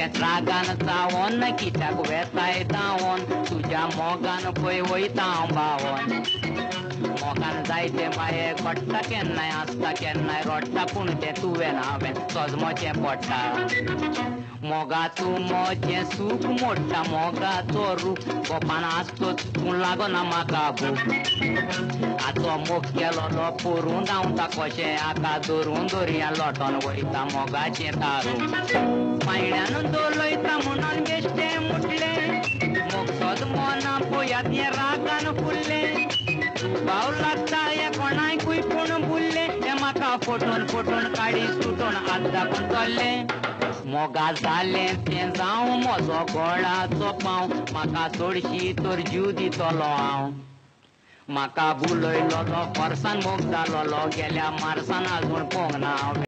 तेच रागान चावोन कित्याक वेताय धांवोन तुज्या मोगान पळय वयता हांव भावोन मोगान जायते बाये घडटा केन्नाय आसता केन्नाय रडटा पूण तें तुवें हांवें सजमोचें पडटा मोगाचो मोचें सूख मोडटा मोगाचो रूख गोपान आसतोच पूण लागना म्हाका भूक आजो मोग केलोलो पोरून धांवता कशें हाका धरून दर्या लोटोन वयता मोगाचें तारूक मायण्यान दोलयता म्हणून बेश्टें मुटलें मोग सजमोना पळयात हें रागान फुल्लें भाव लागता हे कोणाकूय पूण बुल्लें हें म्हाका फटोवन फटोवन काडी सुटोवन हात दाखोवन चल्लें मोगा जालें तें जावं म्हजो गोडाचो पांव म्हाका चडशी तर जीव दितलो हांव म्हाका बुलयलोलो परसान मोग जालोलो गेल्या मार्सान आजून पळोवंक ना हांव